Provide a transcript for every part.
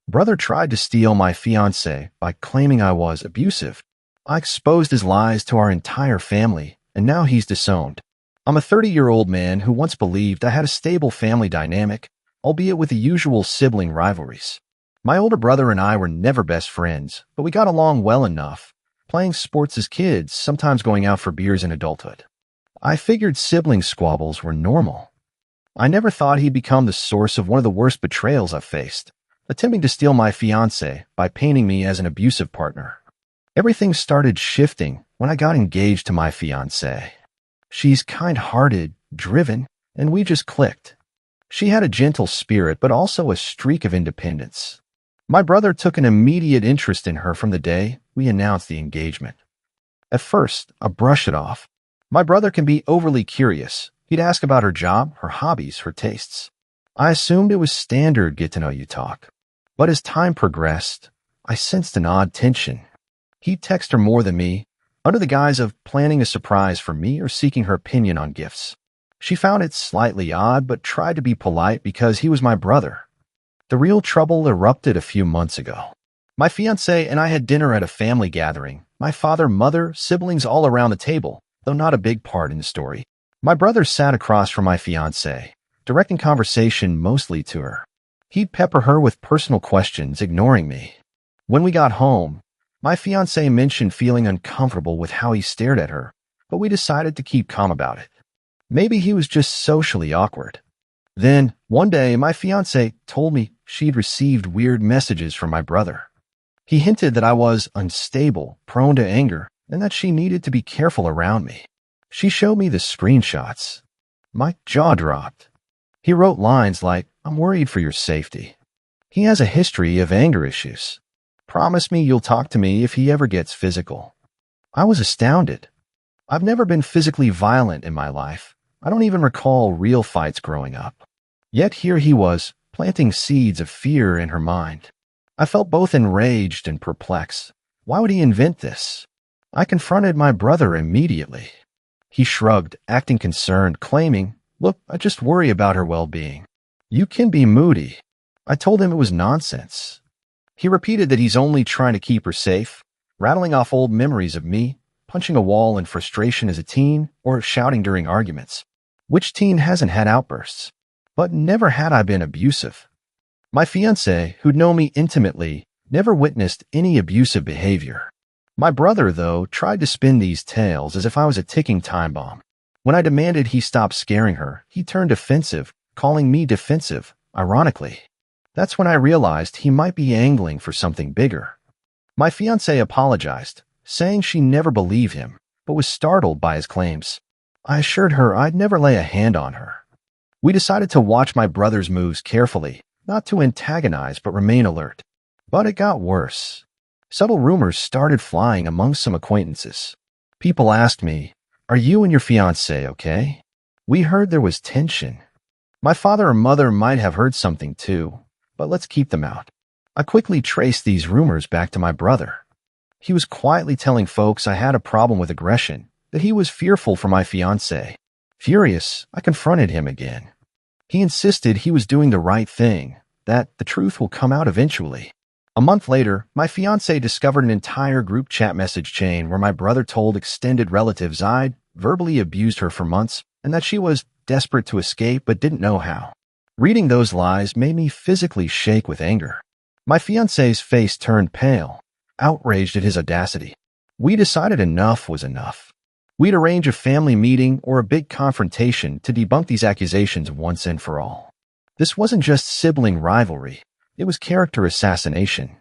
Brother tried to steal my fiancée by claiming I was abusive. I exposed his lies to our entire family, and now he's disowned. I'm a 30-year-old man who once believed I had a stable family dynamic, albeit with the usual sibling rivalries. My older brother and I were never best friends, but we got along well enough, playing sports as kids, sometimes going out for beers in adulthood. I figured sibling squabbles were normal. I never thought he'd become the source of one of the worst betrayals I've faced, attempting to steal my fiancée by painting me as an abusive partner. Everything started shifting when I got engaged to my fiancée. She's kind-hearted, driven, and we just clicked. She had a gentle spirit, but also a streak of independence. My brother took an immediate interest in her from the day we announced the engagement. At first, I brushed it off. My brother can be overly curious. He'd ask about her job, her hobbies, her tastes. I assumed it was standard get-to-know-you talk. But as time progressed, I sensed an odd tension. He'd text her more than me, under the guise of planning a surprise for me or seeking her opinion on gifts. She found it slightly odd, but tried to be polite because he was my brother. The real trouble erupted a few months ago. My fiancé and I had dinner at a family gathering. My father, mother, siblings all around the table, though not a big part in the story. My brother sat across from my fiancé, directing conversation mostly to her. He'd pepper her with personal questions, ignoring me. When we got home, my fiancé mentioned feeling uncomfortable with how he stared at her, but we decided to keep calm about it. Maybe he was just socially awkward. Then, one day, my fiancé told me she'd received weird messages from my brother. He hinted that I was unstable, prone to anger, and that she needed to be careful around me. She showed me the screenshots. My jaw dropped. He wrote lines like, "I'm worried for your safety." He has a history of anger issues. "Promise me you'll talk to me if he ever gets physical." I was astounded. I've never been physically violent in my life. I don't even recall real fights growing up. Yet here he was, planting seeds of fear in her mind. I felt both enraged and perplexed. Why would he invent this? I confronted my brother immediately. He shrugged, acting concerned, claiming, "Look, I just worry about her well-being." "You can be moody." I told him it was nonsense. He repeated that he's only trying to keep her safe, rattling off old memories of me, punching a wall in frustration as a teen, or shouting during arguments. Which teen hasn't had outbursts? But never had I been abusive. My fiancé, who'd known me intimately, never witnessed any abusive behavior. My brother, though, tried to spin these tales as if I was a ticking time bomb. When I demanded he stop scaring her, he turned offensive, calling me defensive, ironically. That's when I realized he might be angling for something bigger. My fiancé apologized, saying she never believed him, but was startled by his claims. I assured her I'd never lay a hand on her. We decided to watch my brother's moves carefully, not to antagonize but remain alert. But it got worse. Subtle rumors started flying among some acquaintances. People asked me, "Are you and your fiancé okay?" We heard there was tension. My father or mother might have heard something too, but let's keep them out. I quickly traced these rumors back to my brother. He was quietly telling folks I had a problem with aggression, that he was fearful for my fiancé. Furious, I confronted him again. He insisted he was doing the right thing, that the truth will come out eventually. A month later, my fiancé discovered an entire group chat message chain where my brother told extended relatives I'd verbally abused her for months and that she was desperate to escape but didn't know how. Reading those lies made me physically shake with anger. My fiancé's face turned pale, outraged at his audacity. We decided enough was enough. We'd arrange a family meeting or a big confrontation to debunk these accusations once and for all. This wasn't just sibling rivalry. It was character assassination.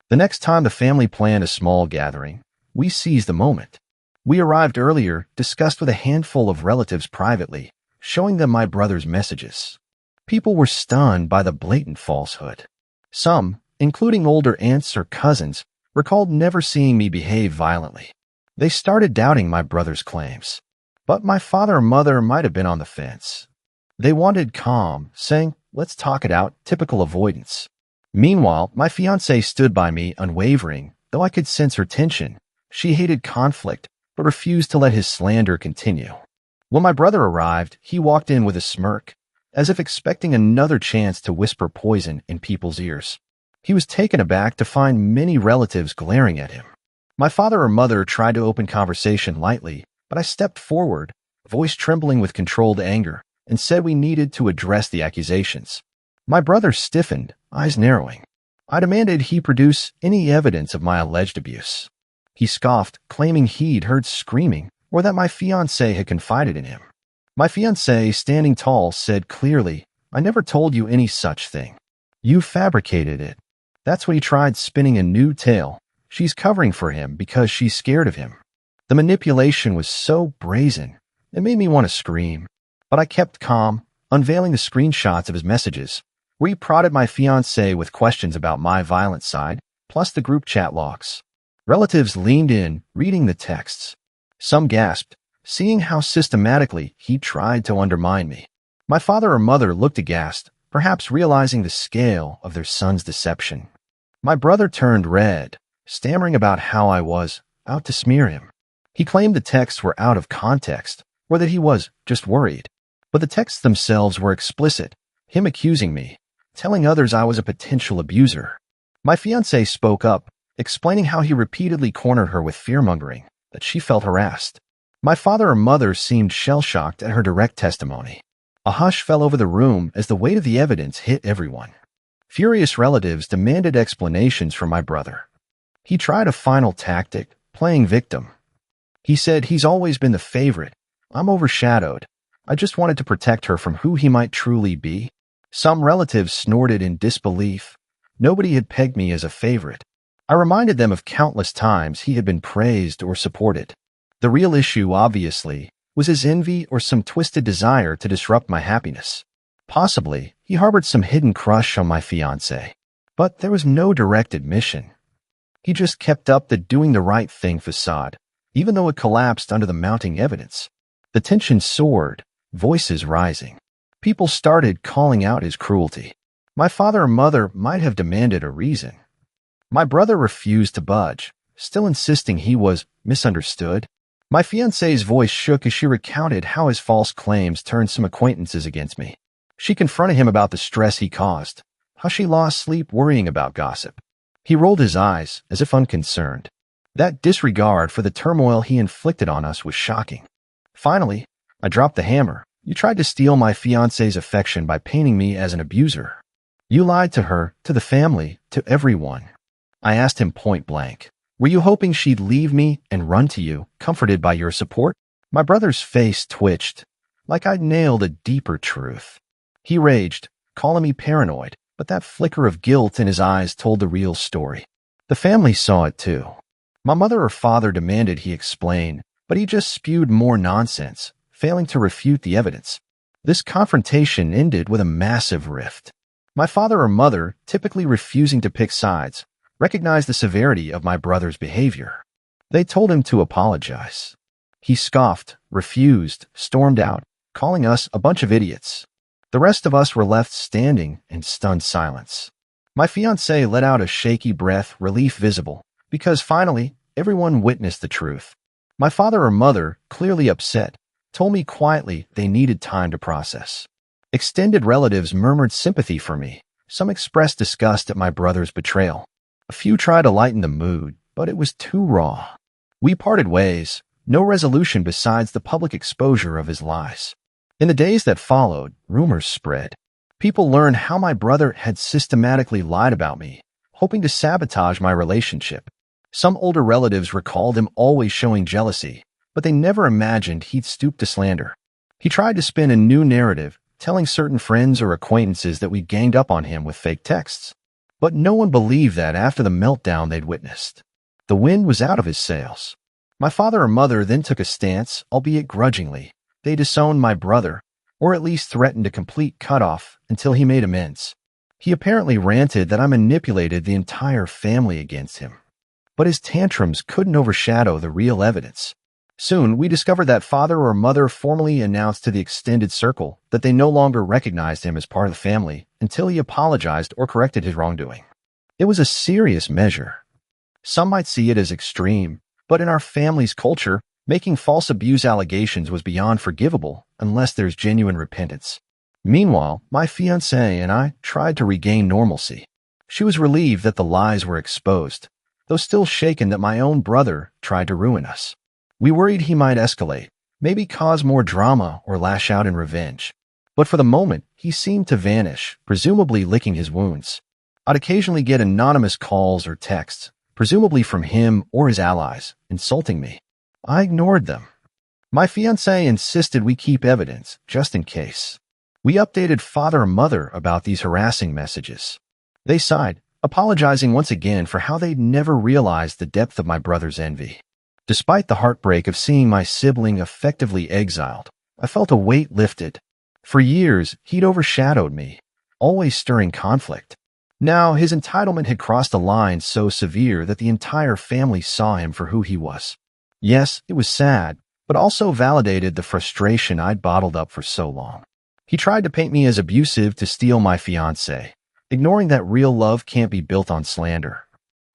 The next time the family planned a small gathering, we seized the moment. We arrived earlier, discussed with a handful of relatives privately, showing them my brother's messages. People were stunned by the blatant falsehood. Some, including older aunts or cousins, recalled never seeing me behave violently. They started doubting my brother's claims. But my father or mother might have been on the fence. They wanted calm, saying, "Let's talk it out," typical avoidance. Meanwhile, my fiancée stood by me unwavering, though I could sense her tension. She hated conflict, but refused to let his slander continue. When my brother arrived, he walked in with a smirk, as if expecting another chance to whisper poison in people's ears. He was taken aback to find many relatives glaring at him. My father or mother tried to open conversation lightly, but I stepped forward, voice trembling with controlled anger, and said we needed to address the accusations. My brother stiffened, eyes narrowing. I demanded he produce any evidence of my alleged abuse. He scoffed, claiming he'd heard screaming or that my fiancée had confided in him. My fiancée, standing tall, said clearly, "I never told you any such thing. You fabricated it." That's when he tried spinning a new tale. She's covering for him because she's scared of him. The manipulation was so brazen, it made me want to scream. But I kept calm, unveiling the screenshots of his messages, where he prodded my fiancée with questions about my violent side, plus the group chat logs. Relatives leaned in, reading the texts. Some gasped, seeing how systematically he tried to undermine me. My father or mother looked aghast, perhaps realizing the scale of their son's deception. My brother turned red, stammering about how I was out to smear him. He claimed the texts were out of context, or that he was just worried. But the texts themselves were explicit, him accusing me, telling others I was a potential abuser. My fiancée spoke up, explaining how he repeatedly cornered her with fear-mongering, that she felt harassed. My father or mother seemed shell-shocked at her direct testimony. A hush fell over the room as the weight of the evidence hit everyone. Furious relatives demanded explanations from my brother. He tried a final tactic, playing victim. He said he's always been the favorite. I'm overshadowed. I just wanted to protect her from who he might truly be. Some relatives snorted in disbelief. Nobody had pegged me as a favorite. I reminded them of countless times he had been praised or supported. The real issue, obviously, was his envy or some twisted desire to disrupt my happiness. Possibly, he harbored some hidden crush on my fiancée. But there was no direct admission. He just kept up the doing the right thing facade, even though it collapsed under the mounting evidence. The tension soared, voices rising. People started calling out his cruelty. My father or mother might have demanded a reason. My brother refused to budge, still insisting he was misunderstood. My fiancée's voice shook as she recounted how his false claims turned some acquaintances against me. She confronted him about the stress he caused, how she lost sleep worrying about gossip. He rolled his eyes, as if unconcerned. That disregard for the turmoil he inflicted on us was shocking. Finally, I dropped the hammer. You tried to steal my fiancée's affection by painting me as an abuser. You lied to her, to the family, to everyone. I asked him point blank. Were you hoping she'd leave me and run to you, comforted by your support? My brother's face twitched, like I'd nailed a deeper truth. He raged, calling me paranoid, but that flicker of guilt in his eyes told the real story. The family saw it too. My mother or father demanded he explain, but he just spewed more nonsense, failing to refute the evidence. This confrontation ended with a massive rift. My father or mother, typically refusing to pick sides, recognized the severity of my brother's behavior. They told him to apologize. He scoffed, refused, stormed out, calling us a bunch of idiots. The rest of us were left standing in stunned silence. My fiancée let out a shaky breath, relief visible, because finally, everyone witnessed the truth. My father or mother, clearly upset, told me quietly they needed time to process. Extended relatives murmured sympathy for me. Some expressed disgust at my brother's betrayal. A few tried to lighten the mood, but it was too raw. We parted ways, no resolution besides the public exposure of his lies. In the days that followed, rumors spread. People learned how my brother had systematically lied about me, hoping to sabotage my relationship. Some older relatives recalled him always showing jealousy, but they never imagined he'd stoop to slander. He tried to spin a new narrative, telling certain friends or acquaintances that we ganged up on him with fake texts. But no one believed that after the meltdown they'd witnessed. The wind was out of his sails. My father or mother then took a stance, albeit grudgingly. They disowned my brother, or at least threatened a complete cutoff until he made amends. He apparently ranted that I manipulated the entire family against him. But his tantrums couldn't overshadow the real evidence. Soon, we discovered that father or mother formally announced to the extended circle that they no longer recognized him as part of the family until he apologized or corrected his wrongdoing. It was a serious measure. Some might see it as extreme, but in our family's culture, making false abuse allegations was beyond forgivable unless there's genuine repentance. Meanwhile, my fiancée and I tried to regain normalcy. She was relieved that the lies were exposed, though still shaken that my own brother tried to ruin us. We worried he might escalate, maybe cause more drama or lash out in revenge. But for the moment, he seemed to vanish, presumably licking his wounds. I'd occasionally get anonymous calls or texts, presumably from him or his allies, insulting me. I ignored them. My fiancé insisted we keep evidence, just in case. We updated father and mother about these harassing messages. They sighed, apologizing once again for how they'd never realized the depth of my brother's envy. Despite the heartbreak of seeing my sibling effectively exiled, I felt a weight lifted. For years, he'd overshadowed me, always stirring conflict. Now, his entitlement had crossed a line so severe that the entire family saw him for who he was. Yes, it was sad, but also validated the frustration I'd bottled up for so long. He tried to paint me as abusive to steal my fiancée, ignoring that real love can't be built on slander.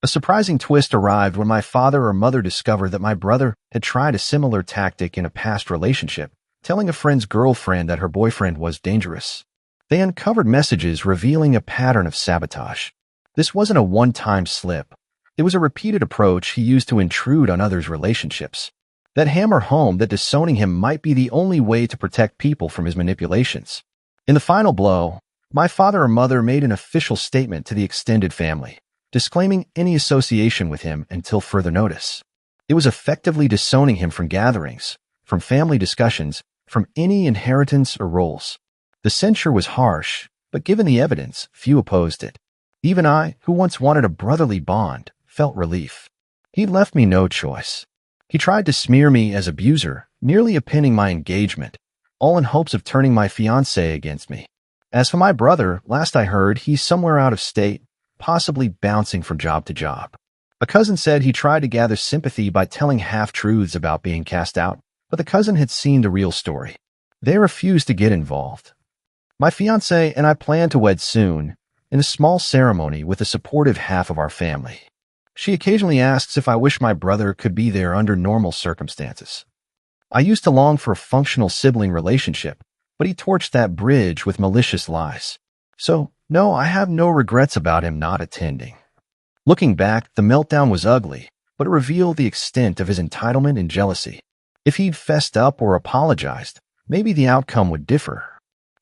A surprising twist arrived when my father or mother discovered that my brother had tried a similar tactic in a past relationship, telling a friend's girlfriend that her boyfriend was dangerous. They uncovered messages revealing a pattern of sabotage. This wasn't a one-time slip. It was a repeated approach he used to intrude on others' relationships. That hammer home that disowning him might be the only way to protect people from his manipulations. In the final blow, my father or mother made an official statement to the extended family, disclaiming any association with him until further notice. It was effectively disowning him from gatherings, from family discussions, from any inheritance or roles. The censure was harsh, but given the evidence, few opposed it. Even I, who once wanted a brotherly bond, felt relief. He'd left me no choice. He tried to smear me as abuser, nearly appending my engagement, all in hopes of turning my fiancée against me. As for my brother, last I heard, he's somewhere out of state, possibly bouncing from job to job. A cousin said he tried to gather sympathy by telling half-truths about being cast out, but the cousin had seen the real story. They refused to get involved. My fiancé and I plan to wed soon, in a small ceremony with the supportive half of our family. She occasionally asks if I wish my brother could be there under normal circumstances. I used to long for a functional sibling relationship, but he torched that bridge with malicious lies. So, no, I have no regrets about him not attending. Looking back, the meltdown was ugly, but it revealed the extent of his entitlement and jealousy. If he'd fessed up or apologized, maybe the outcome would differ.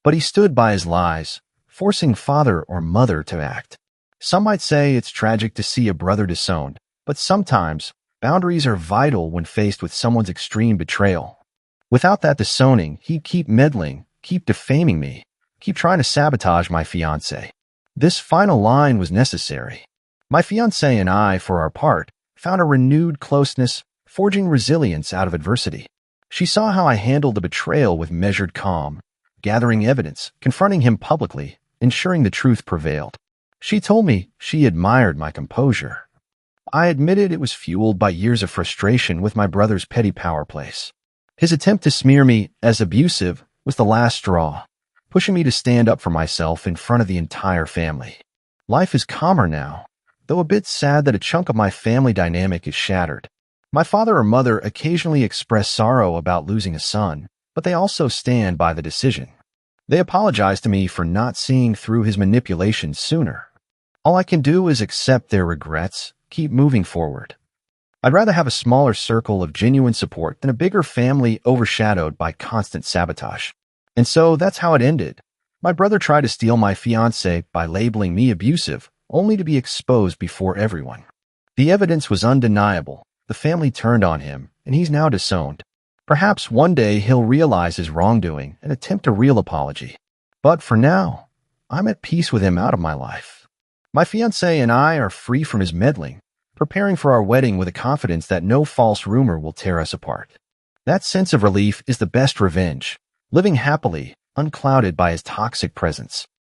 But he stood by his lies, forcing father or mother to act. Some might say it's tragic to see a brother disowned, but sometimes boundaries are vital when faced with someone's extreme betrayal. Without that disowning, he'd keep meddling, keep defaming me, keep trying to sabotage my fiancé. This final line was necessary. My fiancé and I, for our part, found a renewed closeness, forging resilience out of adversity. She saw how I handled the betrayal with measured calm, gathering evidence, confronting him publicly, ensuring the truth prevailed. She told me she admired my composure. I admitted it was fueled by years of frustration with my brother's petty power plays. His attempt to smear me as abusive was the last straw, pushing me to stand up for myself in front of the entire family. Life is calmer now, though a bit sad that a chunk of my family dynamic is shattered. My father or mother occasionally express sorrow about losing a son, but they also stand by the decision. They apologize to me for not seeing through his manipulations sooner. All I can do is accept their regrets, keep moving forward. I'd rather have a smaller circle of genuine support than a bigger family overshadowed by constant sabotage. And so that's how it ended. My brother tried to steal my fiancée by labeling me abusive, only to be exposed before everyone. The evidence was undeniable. The family turned on him, and he's now disowned. Perhaps one day he'll realize his wrongdoing and attempt a real apology. But for now, I'm at peace with him out of my life. My fiancé and I are free from his meddling, preparing for our wedding with a confidence that no false rumor will tear us apart. That sense of relief is the best revenge, living happily, unclouded by his toxic presence.